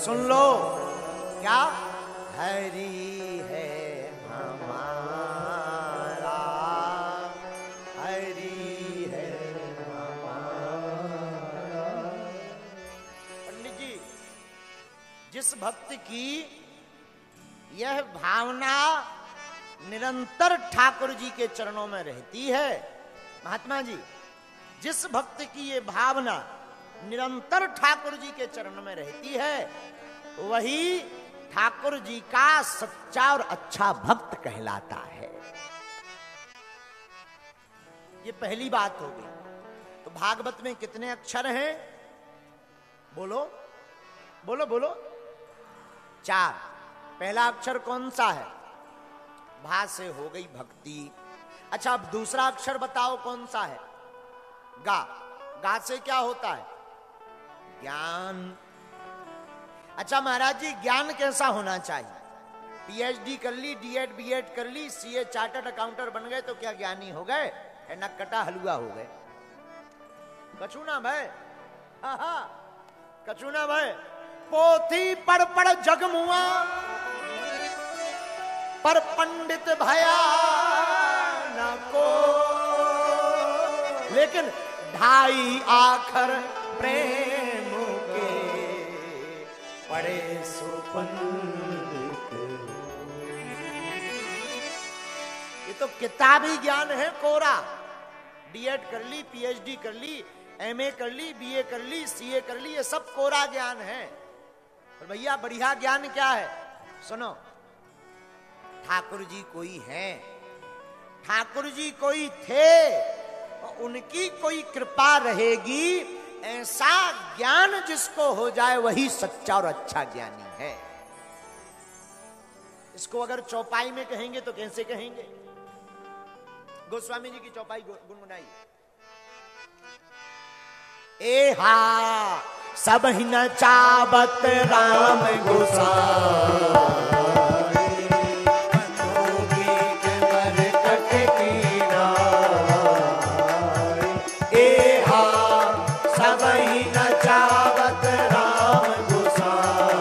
सुन लो क्या हरि है हमारा, हरि है हमारा। पंडित जी, जिस भक्त की यह भावना निरंतर ठाकुर जी के चरणों में रहती है, महात्मा जी, जिस भक्त की ये भावना निरंतर ठाकुर जी के चरण में रहती है, वही ठाकुर जी का सच्चा और अच्छा भक्त कहलाता है। ये पहली बात हो गई। तो भागवत में कितने अक्षर हैं? बोलो बोलो बोलो। 4। पहला अक्षर कौन सा है? भा से हो गई भक्ति। अच्छा, अब दूसरा अक्षर बताओ कौन सा है? गा। गा से क्या होता है? ज्ञान। अच्छा महाराज जी, ज्ञान कैसा होना चाहिए? पीएचडी कर ली, डीएड बीएड कर ली, सीए चार्टर्ड अकाउंटर बन गए तो क्या ज्ञानी हो गए? नक्कटा हलवा हो गए? कछु ना भाई, कछु ना भाई। पोथी पढ़ पढ़ जगमुआ, पर पंडित भया न को। लेकिन 2.5 आखर प्रेम के पढ़े सो पंडित। ये तो किताबी ज्ञान है कोरा। डीएड कर ली, पीएचडी कर ली, एमए कर ली, बीए कर ली, सीए कर ली, ये सब कोरा ज्ञान है। और भैया बढ़िया ज्ञान क्या है? सुनो, ठाकुर जी कोई हैं, ठाकुर जी कोई थे, और उनकी कोई कृपा रहेगी, ऐसा ज्ञान जिसको हो जाए वही सच्चा और अच्छा ज्ञानी है। इसको अगर चौपाई में कहेंगे तो कैसे कहेंगे? गोस्वामी जी की चौपाई गुनगुनाई। ए हा सब ही न चावत राम गोसाई, मनोगी के मरकट की नाई। ए हा सब ही न चावत राम गोसाई,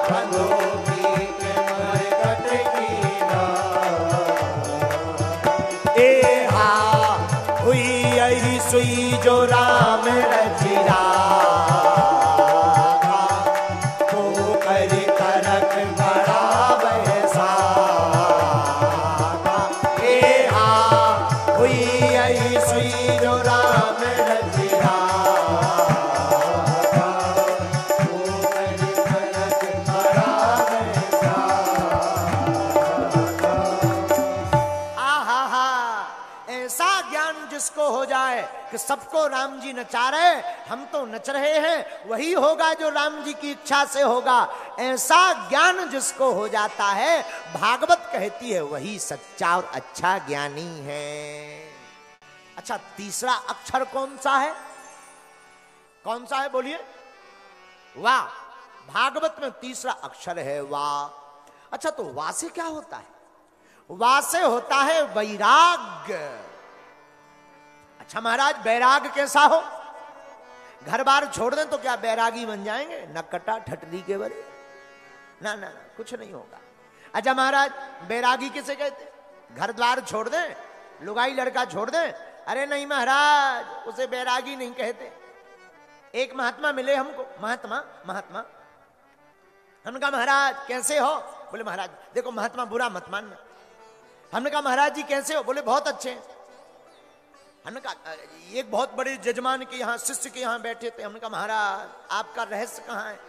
मनोगी के मरकट की नाई। ए हा हुई यही सुई जो राम रचिरा, को कर करक बड़ा वैसा। ए हा हुई यही सुई जो राम रचिरा, को कर करक बड़ा वैसा। आहा हा, ऐसा ज्ञान जिसको हो जाए कि सबको राम जी नचा रहे, हम तो नच रहे हैं, वही होगा जो राम जी की इच्छा से होगा। ऐसा ज्ञान जिसको हो जाता है, भागवत कहती है वही सच्चा और अच्छा ज्ञानी है। अच्छा, तीसरा अक्षर कौन सा है? कौन सा है बोलिए? वाह। भागवत में तीसरा अक्षर है वाह। अच्छा, तो वाह से क्या होता है? वाह से होता है वैराग्य। अच्छा महाराज, बैराग कैसा हो? घर बार छोड़ दें तो क्या बैरागी बन जाएंगे? नक्कटा ठटरी के बरे? ना ना ना, कुछ नहीं होगा। अच्छा महाराज, बैरागी किसे कहते? घर द्वार छोड़ दें, लुगाई लड़का छोड़ दें? अरे नहीं महाराज, उसे बैरागी नहीं कहते। एक महात्मा मिले हमको, महात्मा महात्मा। हमने कहा महाराज कैसे हो? बोले महाराज देखो, महात्मा बुरा मत मानना। हमने कहा महाराज जी कैसे हो? बोले बहुत अच्छे हैं। हमने कहा एक बहुत बड़े जजमान के यहाँ, शिष्य के यहाँ बैठे थे। हमने कहा महाराज आपका रहस्य कहाँ है?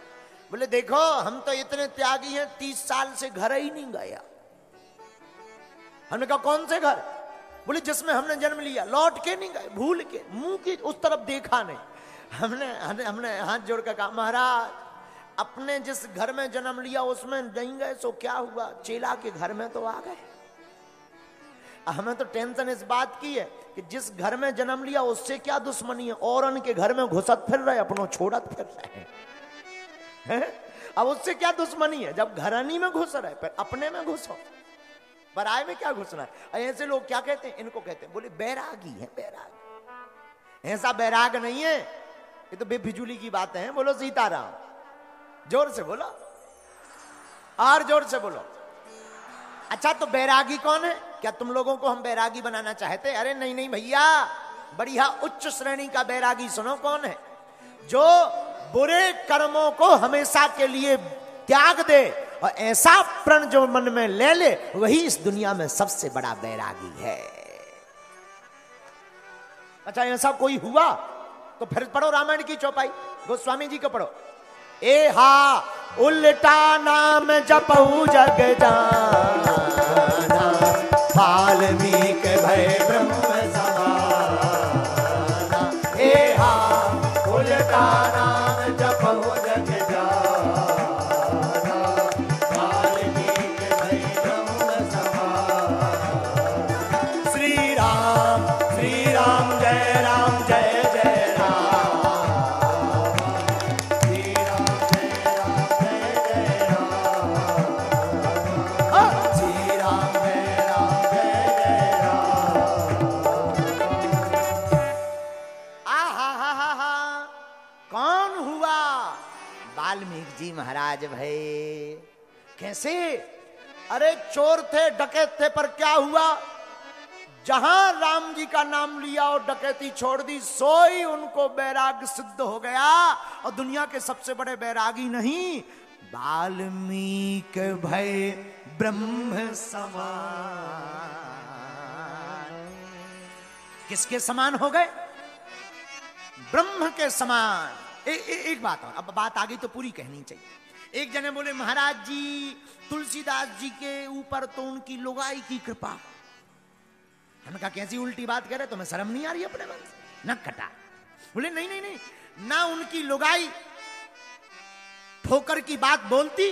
बोले देखो, हम तो इतने त्यागी हैं, 30 साल से घर ही नहीं गया। हमने कहा कौन से घर? बोले जिसमें हमने जन्म लिया, लौट के नहीं गए, भूल के, मुंह की उस तरफ देखा नहीं। हमने हाथ जोड़ कर कहा महाराज अपने जिस घर में जन्म लिया उसमें नहीं गए सो क्या हुआ, चेला के घर में तो आ गए। हमें तो टेंशन इस बात की है कि जिस घर में जन्म लिया उससे क्या दुश्मनी है, और उनके घर में घुसत फिर रहे, अपनों छोड़त फिर रहे हैं। अब उससे क्या दुश्मनी है? जब घरानी में घुस रहे फिर अपने में घुसो, पराये में क्या घुसना है? ऐसे लोग क्या कहते हैं? इनको कहते हैं, बोले बैरागी है, बैरागी। ऐसा बैराग नहीं है। ये तो बेफिजूली की बातें हैं। बोलो सीताराम, जोर से बोलो, और जोर से बोलो। अच्छा, तो बैरागी कौन है? क्या तुम लोगों को हम बैरागी बनाना चाहते? अरे नहीं नहीं भैया, बढ़िया उच्च श्रेणी का बैरागी सुनो कौन है। जो बुरे कर्मों को हमेशा के लिए त्याग दे और ऐसा प्रण जो मन में ले ले, वही इस दुनिया में सबसे बड़ा बैरागी है। अच्छा, ऐसा कोई हुआ तो फिर पढ़ो रामायण की चौपाई, गोस्वामी जी को पढ़ो। ए हा उल्टा नाम जपऊ जग जाना, वाल्मीकि भय ब्रह्म समाना। ए हा उल्टा नाम जपऊ जग जाना, वाल्मीकि भय ब्रह्म समाना। श्री राम जय राम जय जय राम, श्री राम जय राम, श्री राम जय जय राम। आहा, कौन हुआ? वाल्मीकि जी महाराज भय। कैसे? अरे चोर थे, डकैत थे, पर क्या हुआ? जहां राम जी का नाम लिया और डकैती छोड़ दी, सोई उनको बैराग सिद्ध हो गया। और दुनिया के सबसे बड़े बैरागी नहीं, वाल्मीकि भय ब्रह्म समान। किसके समान हो गए? ब्रह्म के समान। एक बात और, अब बात आ गई तो पूरी कहनी चाहिए। एक जने बोले, महाराज जी तुलसीदास जी के ऊपर तो उनकी लुगाई की कृपा। हमने कहा कैसी उल्टी बात कह रहे, तुम्हें शर्म नहीं आ रही अपने मन से? न कटा। बोले नहीं नहीं नहीं, ना उनकी लुगाई ठोकर की बात बोलती,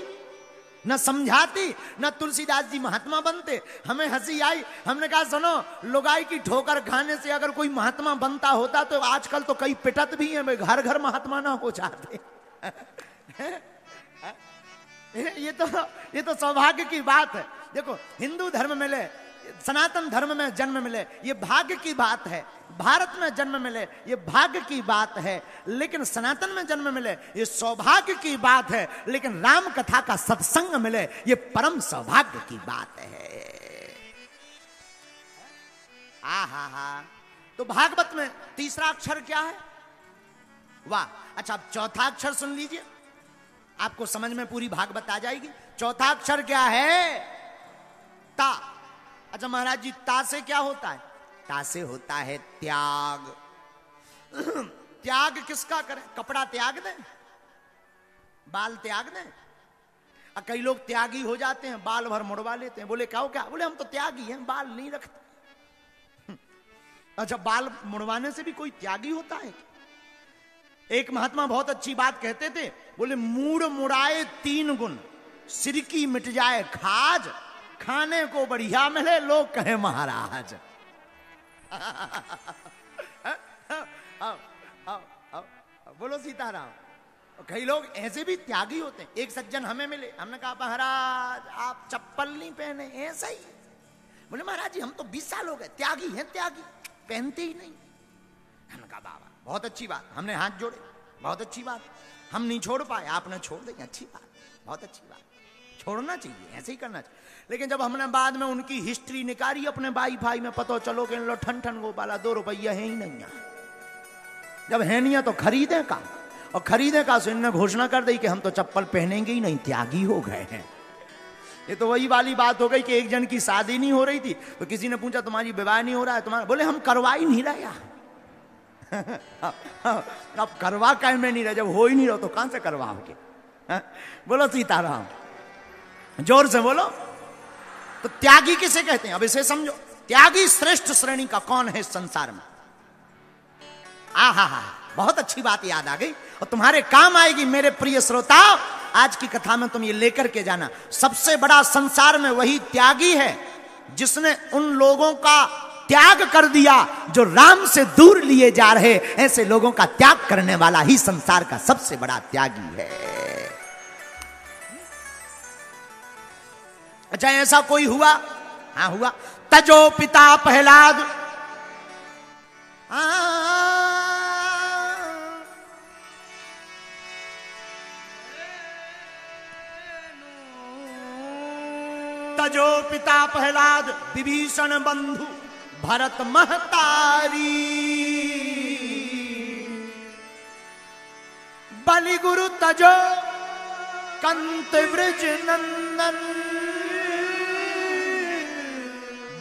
न समझाती, न तुलसीदास जी महात्मा बनते। हमें हंसी आई। हमने कहा सुनो, लुगाई की ठोकर खाने से अगर कोई महात्मा बनता होता तो आजकल तो कई पिटत भी हैं, घर घर महात्मा ना हो जाते। ये तो सौभाग्य की बात है। देखो, हिंदू धर्म में ले, सनातन धर्म में जन्म मिले, ये भाग्य की बात है। भारत में जन्म मिले, ये भाग्य की बात है। लेकिन सनातन में जन्म मिले, ये सौभाग्य की बात है। लेकिन राम कथा का सत्संग मिले, ये परम सौभाग्य की बात है। आहा, तो भागवत में तीसरा अक्षर क्या है? वाह। अच्छा, अब चौथा अक्षर सुन लीजिए, आपको समझ में पूरी भागवत आ जाएगी। चौथा अक्षर क्या है? ता। अच्छा महाराज जी, ता से क्या होता है? ता से होता है त्याग। त्याग किसका करें? कपड़ा त्याग दें, बाल त्याग दें। कई लोग त्यागी हो जाते हैं, बाल भर मुड़वा लेते हैं। बोले क्या हो? क्या? बोले हम तो त्यागी हैं, बाल नहीं रखते। अच्छा, बाल मुड़वाने से भी कोई त्यागी होता है? एक महात्मा बहुत अच्छी बात कहते थे। बोले मूड़ मुड़ाए 3 गुण, सिर की मिट जाए खाज, खाने को बढ़िया मिले लोग कहे महाराज। बोलो सीताराम। कई लोग ऐसे भी त्यागी होते हैं। एक सज्जन हमें मिले, हमने कहा महाराज आप चप्पल नहीं पहने, ऐसा ही। बोले महाराज जी हम तो 20 साल हो गए, त्यागी हैं, त्यागी पहनते ही नहीं। हमने कहा बाबा बहुत अच्छी बात, हमने हाथ जोड़े, बहुत अच्छी बात, हम नहीं छोड़ पाए, आपने छोड़ दी, अच्छी बात, बहुत अच्छी बात, छोड़ना चाहिए, ऐसे ही करना चाहिए। लेकिन जब हमने बाद में उनकी हिस्ट्री निकाली अपने वाईफाई में, पता चलो कि इन लो ठन ठन गोपाला 2 रुपया है ही नहीं है। जब है नहीं है तो खरीदे का, और खरीदे का सो इनने घोषणा कर दी कि हम तो चप्पल पहनेंगे ही नहीं, त्यागी हो गए हैं। ये तो वही वाली बात हो गई कि एक जन की शादी नहीं हो रही थी तो किसी ने पूछा तुम्हारी विवाह नहीं हो रहा है तुम्हारा? बोले हम करवा ही नहीं रहे। अब करवा काहे में नहीं रहे, जब हो ही नहीं रहा तो कहां से करवाओगे? बोलो सीताराम, जोर से बोलो। तो त्यागी किसे कहते हैं? अब इसे समझो। त्यागी श्रेष्ठ श्रेणी का कौन है इस संसार में? आहा, बहुत अच्छी बात याद आ गई और तुम्हारे काम आएगी मेरे प्रिय श्रोता। आज की कथा में तुम ये लेकर के जाना, सबसे बड़ा संसार में वही त्यागी है जिसने उन लोगों का त्याग कर दिया जो राम से दूर लिए जा रहे। ऐसे लोगों का त्याग करने वाला ही संसार का सबसे बड़ा त्यागी है। अच्छा, ऐसा कोई हुआ? हाँ हुआ। तजो पिता प्रहलाद, तजो पिता प्रहलाद विभीषण बंधु भरत महतारी। बलि गुरु तजो कंत व्रज नंदन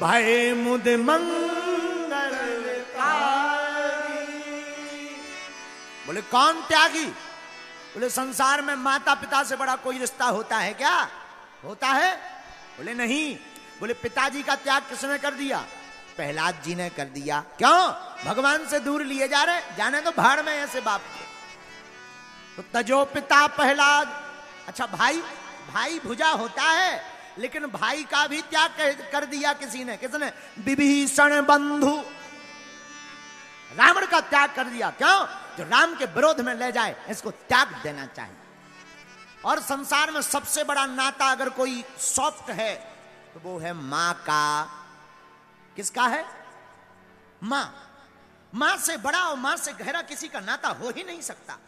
भय मुद मंगल बोले कौन त्यागी? बोले संसार में माता पिता से बड़ा कोई रिश्ता होता है क्या? होता है? बोले नहीं। बोले पिताजी का त्याग किसने कर दिया? प्रहलाद जी ने कर दिया। क्यों? भगवान से दूर लिए जा रहे, जाने तो भाड़ में ऐसे बाप के। तो तजो पिता प्रहलाद। अच्छा भाई, भाई भुजा होता है, लेकिन भाई का भी त्याग कर दिया किसी ने। किसने? विभीषण बंधु, रावण का त्याग कर दिया। क्यों? जो राम के विरोध में ले जाए, इसको त्याग देना चाहिए। और संसार में सबसे बड़ा नाता अगर कोई सॉफ्ट है तो वो है मां का। किसका है? मां। मां से बड़ा और मां से गहरा किसी का नाता हो ही नहीं सकता।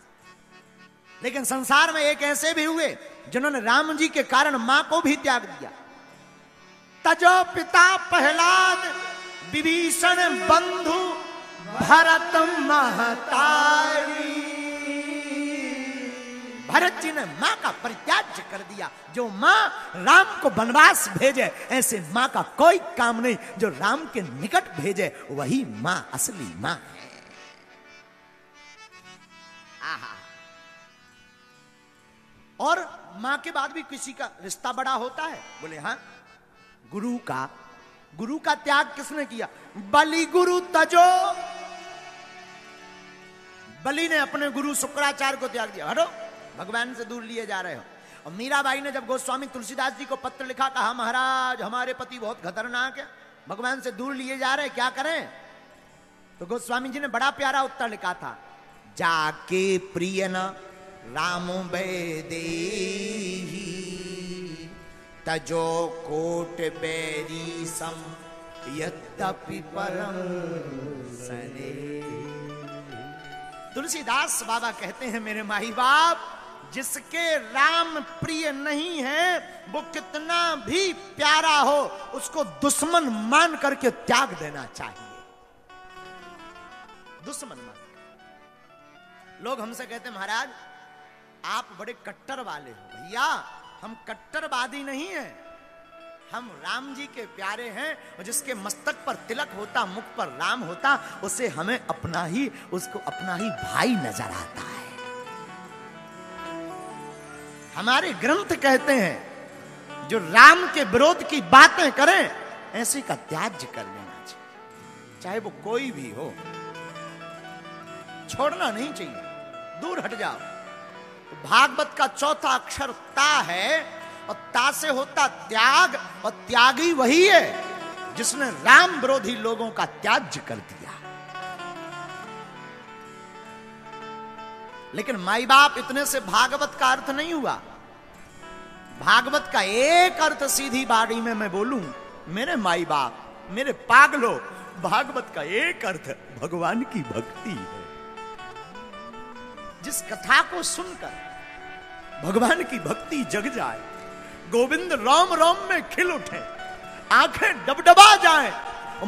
लेकिन संसार में एक ऐसे भी हुए जिन्होंने राम जी के कारण मां को भी त्याग दिया। तजो पिता प्रहलाद विभीषण बंधु भरत महतारी। भरत जी ने मां का परित्याग कर दिया। जो मां राम को वनवास भेजे, ऐसे मां का कोई काम नहीं। जो राम के निकट भेजे वही मां असली मां है। आहा। और मां के बाद भी किसी का रिश्ता बड़ा होता है? बोले हां, गुरु का। गुरु का त्याग किसने किया? बलि गुरु तजो। बलि ने अपने गुरु शुक्राचार्य को त्याग दिया। हटो, भगवान से दूर लिए जा रहे हो। और मीराबाई ने जब गोस्वामी तुलसीदास जी को पत्र लिखा, कहा महाराज हमारे पति बहुत खतरनाक है, भगवान से दूर लिए जा रहे, क्या करें? तो गोस्वामी जी ने बड़ा प्यारा उत्तर लिखा था, जाके प्रिय न राम वैदेही तजो कोट बैरी सम यद्यपि परम सने। तुलसीदास बाबा कहते हैं मेरे माई बाप, जिसके राम प्रिय नहीं है वो कितना भी प्यारा हो उसको दुश्मन मान करके त्याग देना चाहिए। दुश्मन मान। लोग हमसे कहते महाराज आप बड़े कट्टर वाले हो। भैया हम कट्टरवादी नहीं हैं, हम राम जी के प्यारे हैं। और जिसके मस्तक पर तिलक होता, मुख पर राम होता, उसे हमें अपना ही, उसको अपना ही भाई नजर आता है। हमारे ग्रंथ कहते हैं जो राम के विरोध की बातें करें ऐसे का त्याग कर लेना चाहिए, चाहे वो कोई भी हो। छोड़ना नहीं चाहिए, दूर हट जाओ। भागवत का चौथा अक्षर ता है और ता से होता त्याग, और त्यागी वही है जिसने राम विरोधी लोगों का त्याग कर दिया। लेकिन माई बाप इतने से भागवत का अर्थ नहीं हुआ। भागवत का एक अर्थ सीधी बाड़ी में मैं बोलूं, मेरे माई बाप, मेरे पागलो, भागवत का एक अर्थ भगवान की भक्ति है। जिस कथा को सुनकर भगवान की भक्ति जग जाए, गोविंद रोम रोम में खिल उठे, आंखें डबडबा जाए,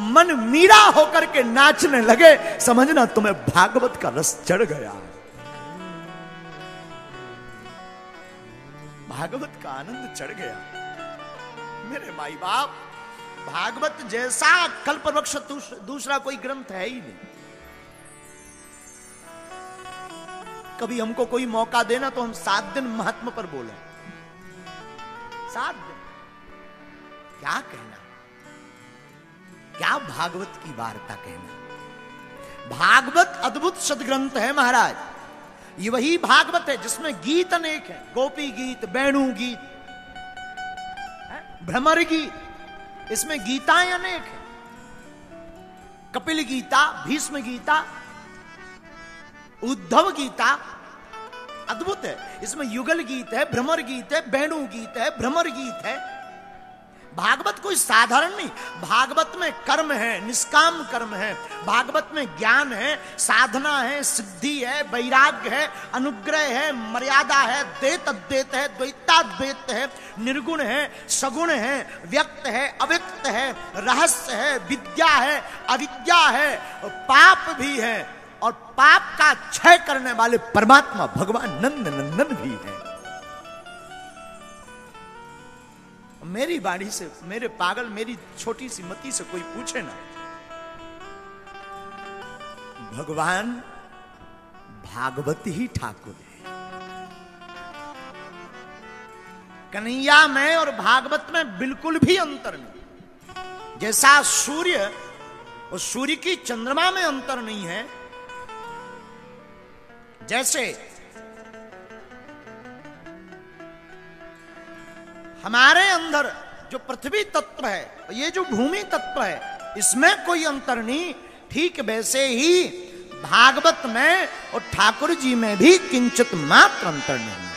मन मीरा होकर के नाचने लगे, समझना तुम्हें भागवत का रस चढ़ गया। भागवत का आनंद चढ़ गया। मेरे माई बाप, भागवत जैसा कल्पवृक्ष दूसरा कोई ग्रंथ है ही नहीं। कभी हमको कोई मौका देना तो हम 7 दिन महात्मा पर बोले। 7 दिन क्या कहना, क्या भागवत की वार्ता कहना। भागवत अद्भुत सदग्रंथ है महाराज। ये वही भागवत है जिसमें गीत अनेक है, गोपी गीत, वेणु गीत, भ्रमर गीत, इसमें गीताएं अनेक है। कपिल गीता, भीष्म गीता, उद्धव गीता अद्भुत है। इसमें युगल गीत है, भ्रमर गीत है, वेणु गीत है, भ्रमर गीत है, भागवत कोई साधारण नहीं, भागवत में कर्म है, निष्काम कर्म है, भागवत में ज्ञान है, साधना है, सिद्धि है, वैराग्य है, अनुग्रह है, मर्यादा है, द्वैत अद्वैत है, द्वैताद्वैत है, निर्गुण है, सगुण है, व्यक्त है, अव्यक्त है, रहस्य है, विद्या है, अविद्या है, पाप भी है, और पाप का क्षय करने वाले परमात्मा भगवान नंद नंदन भी है। मेरी बाड़ी से, मेरे पागल, मेरी छोटी सी मति से कोई पूछे ना, भगवान भागवत ही ठाकुर है। कन्हैया में और भागवत में बिल्कुल भी अंतर नहीं। जैसा सूर्य और सूर्य की चंद्रमा में अंतर नहीं है, जैसे हमारे अंदर जो पृथ्वी तत्व है, ये जो भूमि तत्व है, इसमें कोई अंतर नहीं, ठीक वैसे ही भागवत में और ठाकुर जी में भी किंचित मात्र अंतर नहीं।